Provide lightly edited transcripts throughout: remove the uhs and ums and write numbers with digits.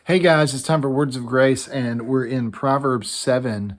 Hey guys, it's time for Words of Grace, and we're in Proverbs 7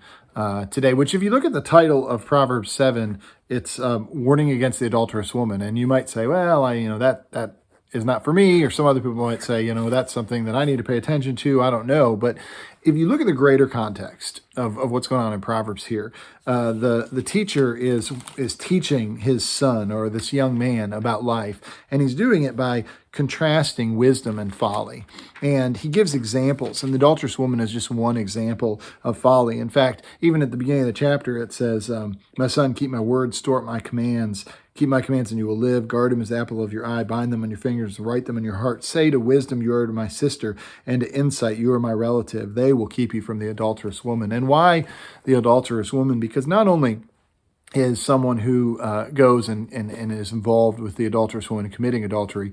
today, which, if you look at the title of Proverbs 7, it's warning against the adulterous woman. And you might say, well, that is not for me, or some other people might say, that's something that I need to pay attention to. I don't know. But if you look at the greater context of what's going on in Proverbs here, the teacher is teaching his son, or this young man, about life, and he's doing it by contrasting wisdom and folly. And he gives examples, and the adulterous woman is just one example of folly. In fact, even at the beginning of the chapter, it says, my son, keep my words, store up my commands. Keep my commands and you will live. Guard them as the apple of your eye. Bind them on your fingers. Write them in your heart. Say to wisdom, you are my sister, and to insight, you are my relative. They will keep you from the adulterous woman. And why the adulterous woman? Because not only is someone who goes and is involved with the adulterous woman committing adultery,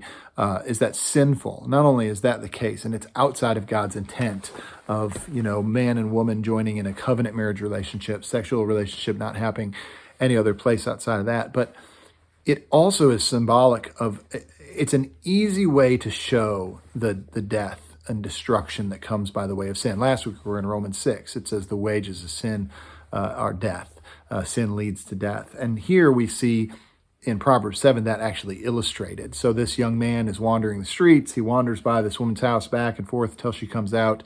is that sinful? Not only is that the case, and it's outside of God's intent of, man and woman joining in a covenant marriage relationship, sexual relationship not happening any other place outside of that, but it also is symbolic of, it's an easy way to show the death and destruction that comes by the way of sin. Last week we were in Romans 6. It says the wages of sin are death. Sin leads to death. And here we see in Proverbs 7 that actually illustrated. So this young man is wandering the streets. He wanders by this woman's house back and forth until she comes out,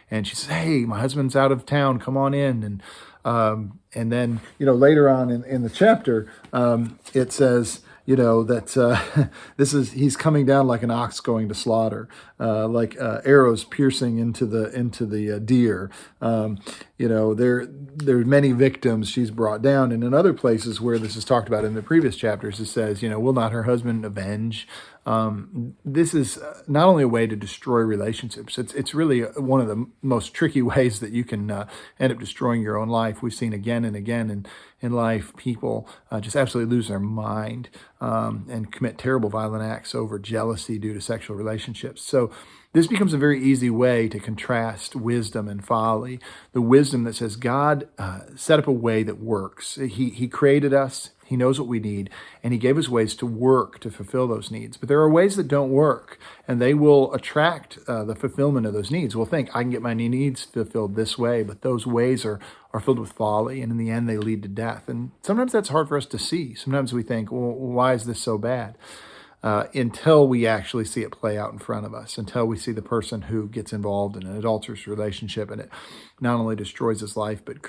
and she says, hey, my husband's out of town. Come on in. And then, later on in the chapter, it says, that he's coming down like an ox going to slaughter, like arrows piercing into the deer. There's many victims she's brought down. And in other places where this is talked about in the previous chapters, it says, will not her husband avenge? This is not only a way to destroy relationships, it's really one of the most tricky ways that you can end up destroying your own life. We've seen again and again in life people just absolutely lose their mind and commit terrible violent acts over jealousy due to sexual relationships. So this becomes a very easy way to contrast wisdom and folly. The wisdom that says God set up a way that works. He created us. He knows what we need, and he gave us ways to work to fulfill those needs. But there are ways that don't work, and they will attract the fulfillment of those needs. We'll think, I can get my needs fulfilled this way, but those ways are filled with folly, and in the end, they lead to death. And sometimes that's hard for us to see. Sometimes we think, well, why is this so bad? Until we actually see it play out in front of us, until we see the person who gets involved in an adulterous relationship, and it not only destroys his life, but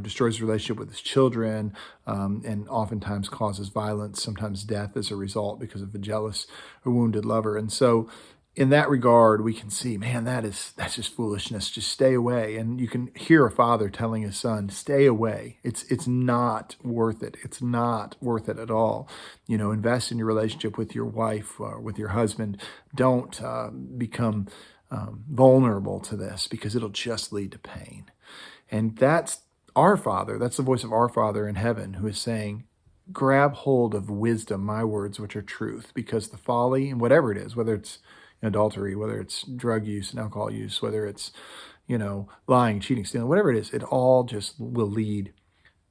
destroys his relationship with his children, and oftentimes causes violence, sometimes death as a result because of a jealous or wounded lover. And so in that regard, we can see, man, that's just foolishness. Just stay away. And you can hear a father telling his son, stay away. It's not worth it. It's not worth it at all. Invest in your relationship with your wife, with your husband. Don't become vulnerable to this, because it'll just lead to pain. And that's our Father. That's the voice of our Father in heaven, who is saying, grab hold of wisdom, my words, which are truth, because the folly, and whatever it is, whether it's adultery, whether it's drug use and alcohol use, whether it's, lying, cheating, stealing, whatever it is, it all just will lead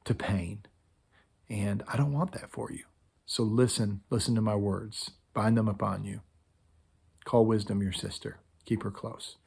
to pain. And I don't want that for you. So listen to my words, bind them upon you. Call wisdom your sister, keep her close.